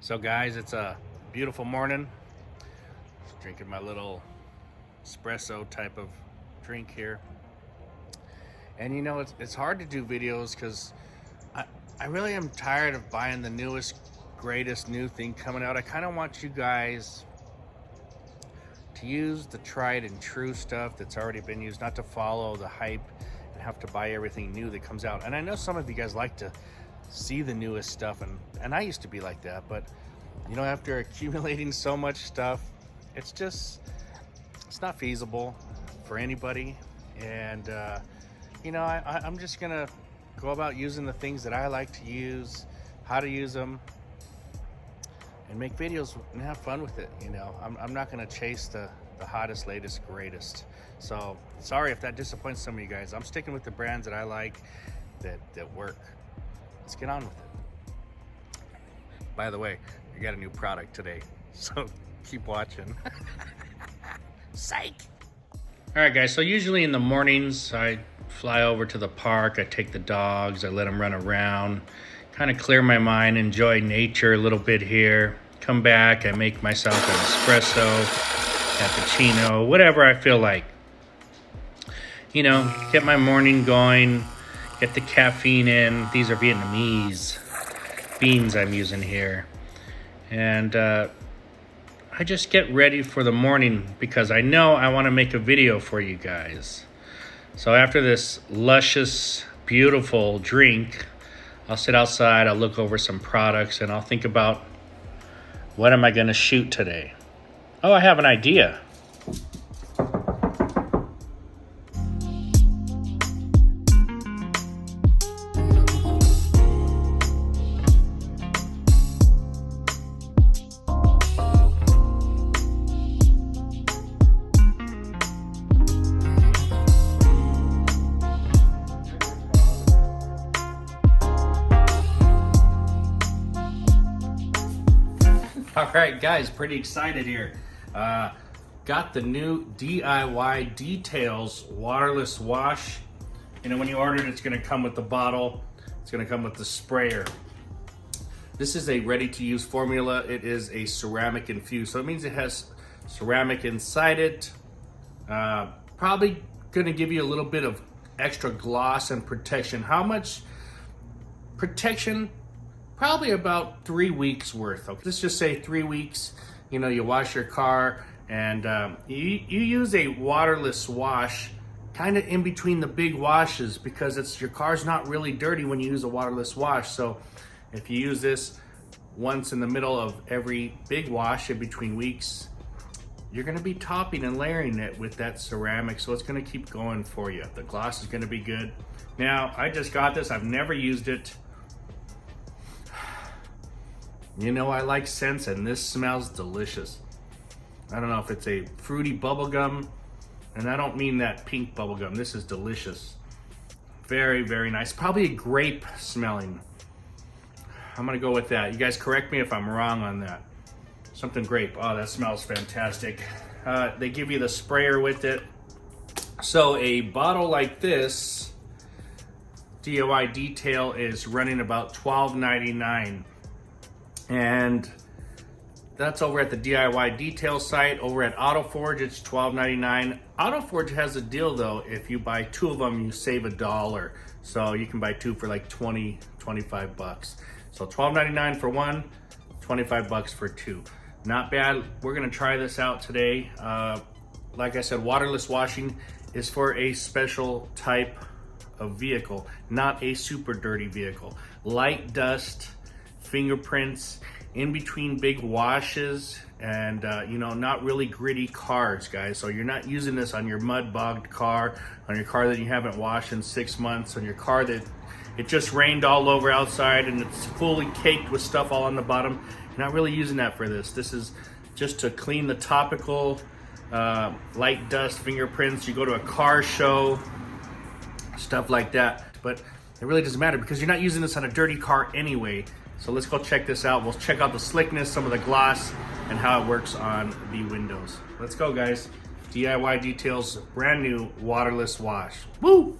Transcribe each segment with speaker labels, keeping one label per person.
Speaker 1: So guys, it's a beautiful morning. Just drinking my little espresso type of drink here. And you know, it's hard to do videos because I really am tired of buying the newest, greatest new thing coming out. I kind of want you guys to use the tried and true stuff that's already been used, not to follow the hype and have to buy everything new that comes out. And I know some of you guys like to see the newest stuff, and I used to be like that, but you know, after accumulating so much stuff, it's not feasible for anybody. And you know, I'm just gonna go about using the things that I like to use, how to use them, and make videos and have fun with it. You know, I'm not gonna chase the hottest, latest, greatest. So sorry if that disappoints some of you guys. I'm sticking with the brands that I like, that work. Let's get on with it. By the way, I got a new product today, so keep watching. Psych. All right, guys, so usually in the mornings, I fly over to the park, I take the dogs, I let them run around, kind of clear my mind, enjoy nature a little bit here. Come back, I make myself an espresso, cappuccino, whatever I feel like. You know, get my morning going, get the caffeine in. These are Vietnamese beans I'm using here. And I just get ready for the morning because I know I want to make a video for you guys. So after this luscious, beautiful drink, I'll sit outside, I'll look over some products, and I'll think about what am I going to shoot today. Oh, I have an idea. All right, guys, pretty excited here. Got the new DIY Details waterless wash. You know, when you order it, it's gonna come with the bottle. It's gonna come with the sprayer. This is a ready-to-use formula. It is a ceramic infused, so it means it has ceramic inside it. Probably gonna give you a little bit of extra gloss and protection. How much protection? Probably about 3 weeks worth. Okay, let's just say 3 weeks. You know, you wash your car and you use a waterless wash kind of in between the big washes because your car's not really dirty when you use a waterless wash. So if you use this once in the middle of every big wash in between weeks, you're gonna be topping and layering it with that ceramic, so it's gonna keep going for you. The gloss is gonna be good. Now, I just got this, I've never used it. You know, I like scents, and this smells delicious. I don't know if it's a fruity bubble gum, and I don't mean that pink bubble gum. This is delicious. Very, very nice. Probably a grape smelling. I'm gonna go with that. You guys correct me if I'm wrong on that. Something grape. Oh, that smells fantastic. They give you the sprayer with it. So a bottle like this, DIY Detail, is running about $12.99. And that's over at the DIY Detail site. Over at AutoForge, it's $12.99. AutoForge has a deal though. If you buy 2 of them, you save $1. So you can buy 2 for like 20, 25 bucks. So $12.99 for 1, 25 bucks for 2. Not bad. We're gonna try this out today. Like I said, waterless washing is for a special type of vehicle, not a super dirty vehicle. Light dust, fingerprints in between big washes, and you know, not really gritty cars, guys. So you're not using this on your mud bogged car, on your car that you haven't washed in 6 months, on your car that it just rained all over outside and it's fully caked with stuff all on the bottom. You're not really using that for this. This is just to clean the topical light dust, fingerprints. You go to a car show, stuff like that, but it really doesn't matter because you're not using this on a dirty car anyway. So let's go check this out. We'll check out the slickness, some of the gloss, and how it works on the windows. Let's go, guys. DIY Details, brand new waterless wash. Woo!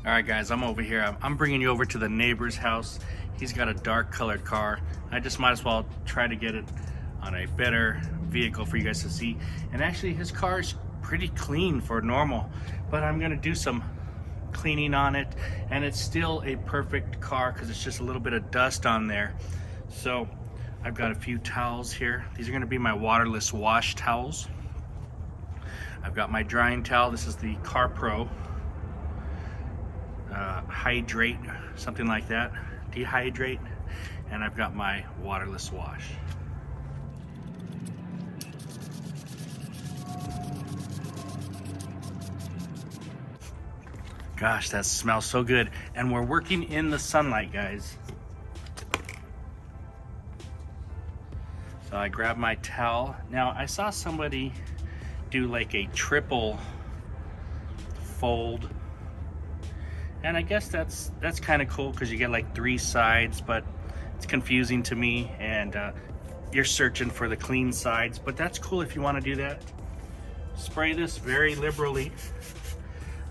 Speaker 1: All right, guys, I'm over here. I'm bringing you over to the neighbor's house. He's got a dark colored car. I just might as well try to get it on a better vehicle for you guys to see. And actually his car is pretty clean for normal, but I'm gonna do some cleaning on it, and it's still a perfect car because it's just a little bit of dust on there. So I've got a few towels here. These are gonna be my waterless wash towels. I've got my drying towel. This is the Car Pro Hydrate, something like that, dehydrate. And I've got my waterless wash. Gosh, that smells so good. And we're working in the sunlight, guys. So I grabbed my towel. Now I saw somebody do like a triple fold, and I guess that's kind of cool because you get like 3 sides, but it's confusing to me, and you're searching for the clean sides, but that's cool if you want to do that. Spray this very liberally.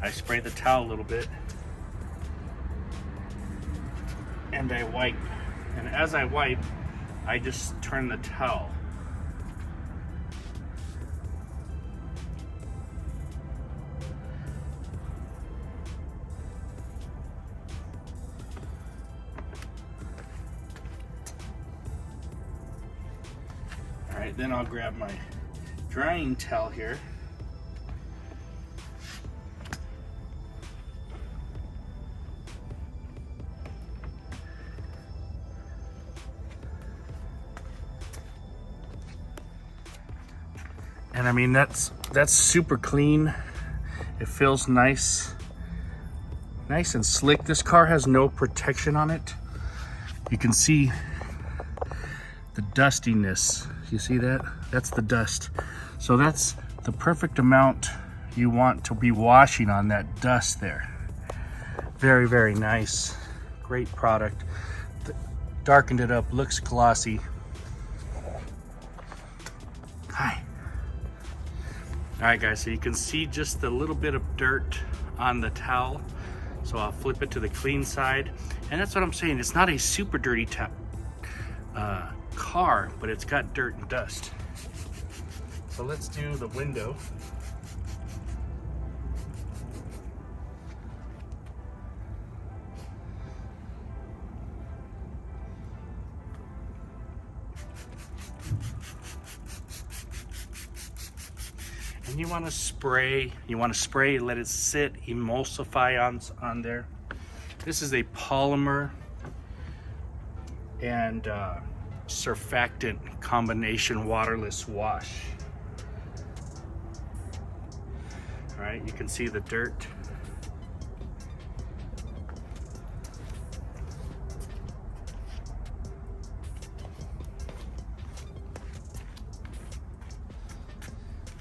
Speaker 1: I spray the towel a little bit, and I wipe, and as I wipe I just turn the towel. Alright, then I'll grab my drying towel here. And I mean, that's super clean. It feels nice and slick. This car has no protection on it. You can see the dustiness. You see that? That's the dust. So that's the perfect amount you want to be washing on that dust there. Very, very nice. Great product. Darkened it up, looks glossy. Hi. All right, guys, so you can see just a little bit of dirt on the towel. So I'll flip it to the clean side. And that's what I'm saying. It's not a super dirty car, but it's got dirt and dust. So let's do the window. And you want to spray, let it sit, emulsify on there. This is a polymer and surfactant combination waterless wash. All right, you can see the dirt.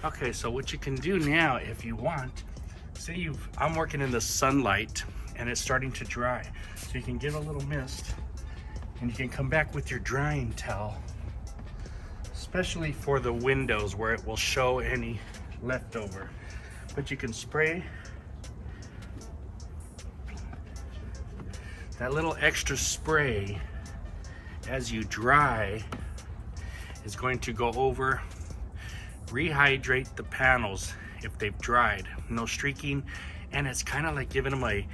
Speaker 1: Okay, so what you can do now, if you want, say I'm working in the sunlight and it's starting to dry, so you can get a little mist and you can come back with your drying towel, especially for the windows where it will show any leftover. But you can spray that little extra spray as you dry is going to go over, rehydrate the panels if they've dried, no streaking, and it's kind of like giving them a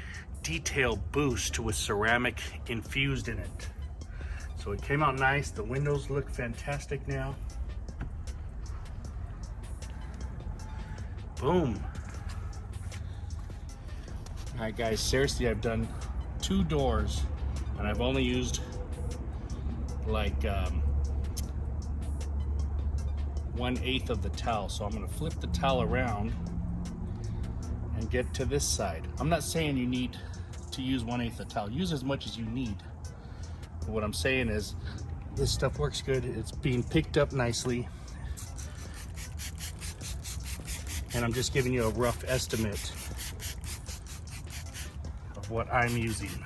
Speaker 1: detail boost with ceramic infused in it. So it came out nice. The windows look fantastic now. Boom. All right, guys, seriously, I've done 2 doors and I've only used like 1/8 of the towel. So I'm gonna flip the towel around and get to this side. I'm not saying you need to use 1/8 of the towel. Use as much as you need. But what I'm saying is this stuff works good. It's being picked up nicely. And I'm just giving you a rough estimate of what I'm using.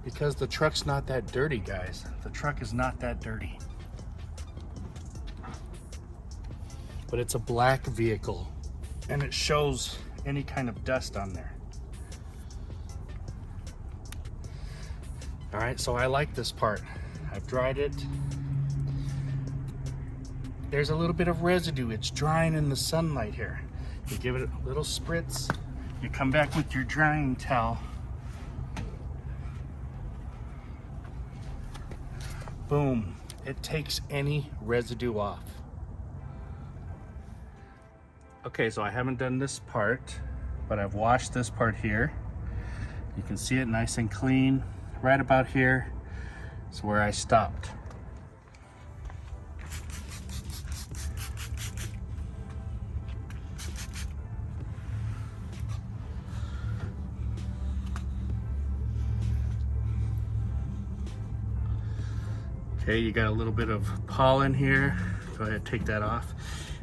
Speaker 1: Because the truck's not that dirty, guys. The truck is not that dirty. but it's a black vehicle and it shows any kind of dust on there. All right, so I like this part. I've dried it. There's a little bit of residue. It's drying in the sunlight here. You give it a little spritz. You come back with your drying towel. Boom. It takes any residue off. Okay, so I haven't done this part, but I've washed this part here. You can see it nice and clean. Right about here is where I stopped. Okay, you got a little bit of pollen here. Go ahead, take that off.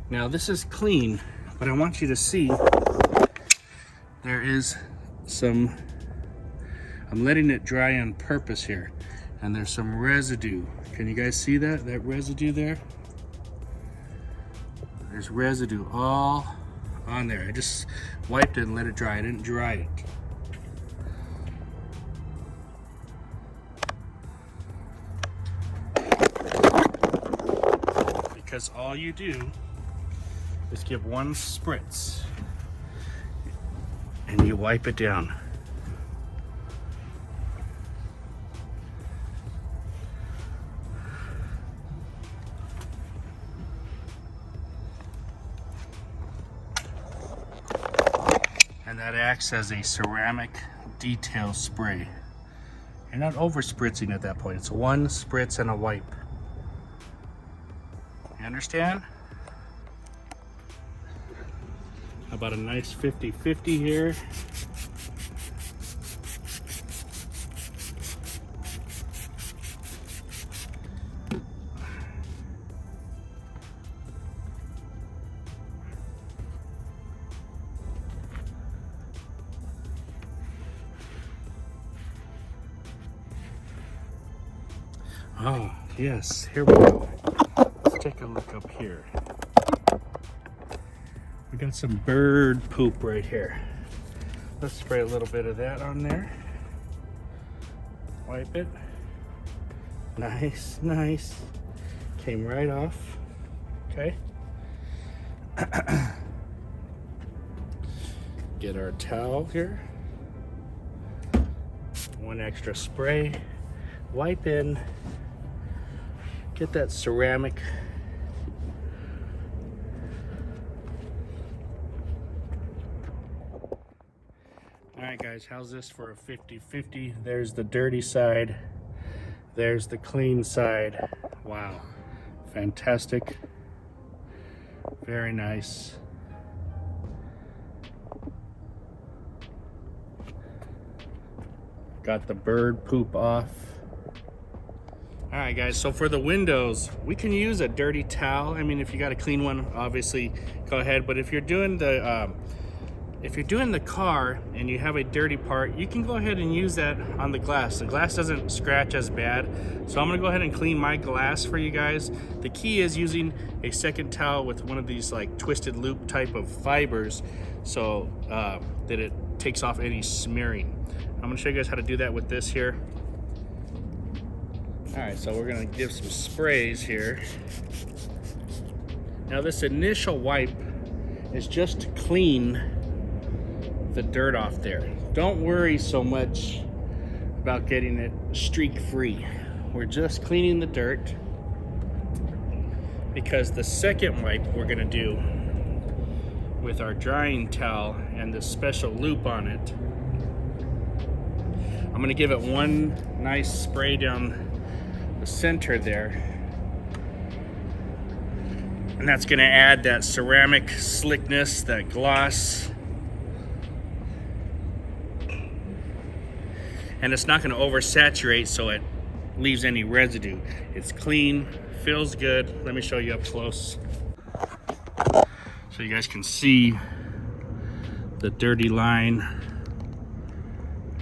Speaker 1: Now this is clean, but I want you to see there is some, I'm letting it dry on purpose here, and there's some residue. Can you guys see that? That residue there? There's residue all on there. I just wiped it and let it dry. I didn't dry it. Because all you do is give one spritz and you wipe it down. And that acts as a ceramic detail spray. You're not over spritzing at that point. It's one spritz and a wipe. You understand? How about a nice 50-50 here? Oh, yes, here we go. Let's take a look up here. We got some bird poop right here. Let's spray a little bit of that on there. Wipe it. Nice, nice. Came right off. Okay. Get our towel here. One extra spray. Wipe in. Get that ceramic. All right, guys, how's this for a 50-50? There's the dirty side. There's the clean side. Wow, fantastic. Very nice. Got the bird poop off. All right, guys, so for the windows, we can use a dirty towel. I mean, if you got a clean one, obviously go ahead. But if you're doing the car and you have a dirty part, you can go ahead and use that on the glass. The glass doesn't scratch as bad. So I'm gonna go ahead and clean my glass for you guys. The key is using a second towel with one of these like twisted loop type of fibers so that it takes off any smearing. I'm gonna show you guys how to do that with this here. All right, so we're gonna give some sprays here. Now this initial wipe is just to clean the dirt off there. Don't worry so much about getting it streak free. We're just cleaning the dirt because the second wipe we're gonna do with our drying towel and the special loop on it, I'm gonna give it one nice spray down the center there. And that's gonna add that ceramic slickness, that gloss. And it's not gonna oversaturate so it leaves any residue. It's clean, feels good. Let me show you up close so you guys can see the dirty line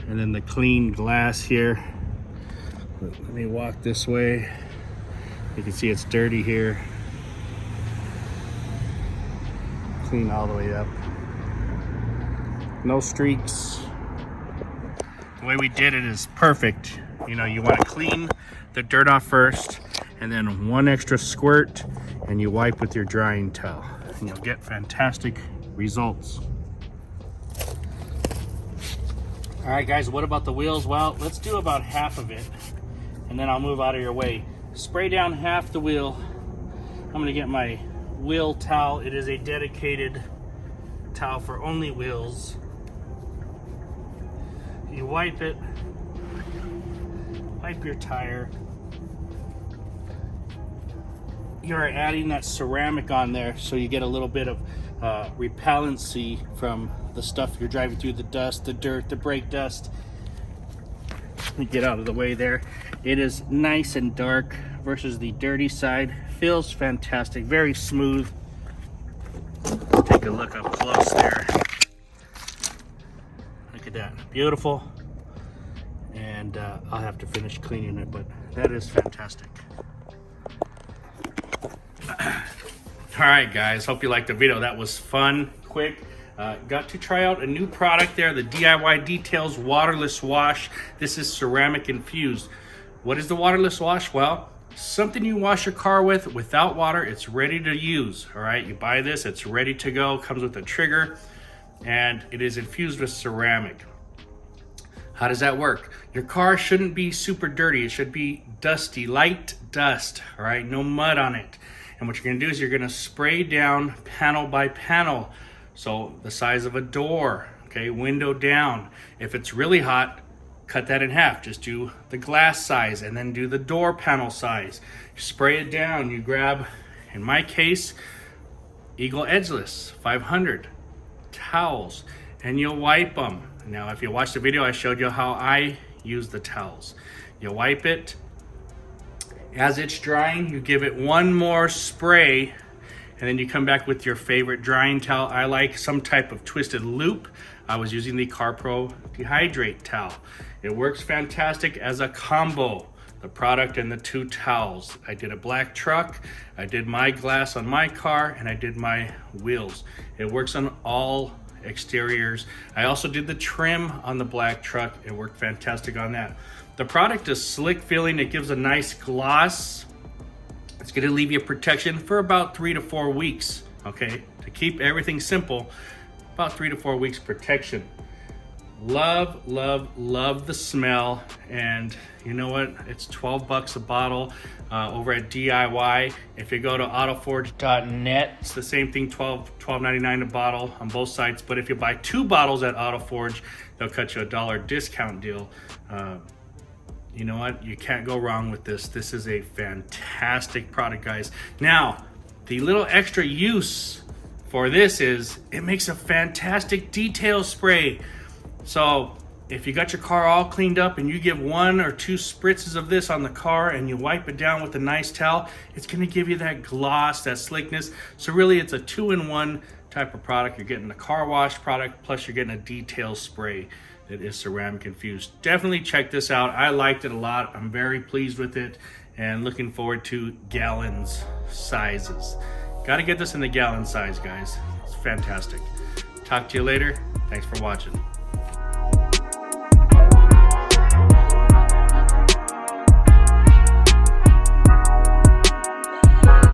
Speaker 1: and then the clean glass here. Let me walk this way. You can see it's dirty here. clean all the way up. No streaks. The way we did it is perfect. You know, you want to clean the dirt off first, and then one extra squirt, and you wipe with your drying towel, and you'll get fantastic results. All right, guys, what about the wheels? Well, let's do about half of it, and then I'll move out of your way. Spray down half the wheel. I'm gonna get my wheel towel. It is a dedicated towel for only wheels. You wipe it, wipe your tire. You're adding that ceramic on there so you get a little bit of repellency from the stuff you're driving through, the dust, the dirt, the brake dust. Let me get out of the way there. It is nice and dark versus the dirty side. Feels fantastic, very smooth. Take a look up close there. Look at that, beautiful. And I'll have to finish cleaning it, but that is fantastic. All right, guys, hope you liked the video. That was fun, quick. Got to try out a new product there, the DIY Details Waterless Wash. This is ceramic infused. What is the waterless wash? Well, something you wash your car with without water. It's ready to use, all right? You buy this, it's ready to go, comes with a trigger, and it is infused with ceramic. How does that work? Your car shouldn't be super dirty. It should be dusty, light dust, all right? No mud on it. And what you're gonna do is you're gonna spray down panel by panel. So the size of a door, okay, window down. If it's really hot, cut that in half. Just do the glass size and then do the door panel size. You spray it down, you grab, in my case, Eagle Edgeless 500 towels, and you'll wipe them. Now, if you watched the video, I showed you how I use the towels. You wipe it. As it's drying, you give it one more spray, and then you come back with your favorite drying towel. I like some type of twisted loop. I was using the CarPro Dehydrate towel. It works fantastic as a combo, the product and the two towels. I did a black truck, I did my glass on my car, and I did my wheels. It works on all exteriors. I also did the trim on the black truck. It worked fantastic on that. The product is slick feeling. It gives a nice gloss. It's gonna leave you protection for about 3 to 4 weeks, okay? To keep everything simple, about 3 to 4 weeks protection. Love, love, love the smell. And you know what? It's 12 bucks a bottle over at DIY. If you go to autoforge.net, it's the same thing, $12.99 a bottle on both sites. But if you buy 2 bottles at AutoForge, they'll cut you a $1 discount deal. You know what? You can't go wrong with this. This is a fantastic product, guys. Now, the little extra use for this is it makes a fantastic detail spray. So if you got your car all cleaned up and you give 1 or 2 spritzes of this on the car and you wipe it down with a nice towel, it's gonna give you that gloss, that slickness. So really it's a 2-in-1 type of product. You're getting a car wash product, plus you're getting a detail spray that is ceramic infused. Definitely check this out. I liked it a lot. I'm very pleased with it and looking forward to gallons sizes. Got to get this in the gallon size, guys. It's fantastic. Talk to you later. Thanks for watching.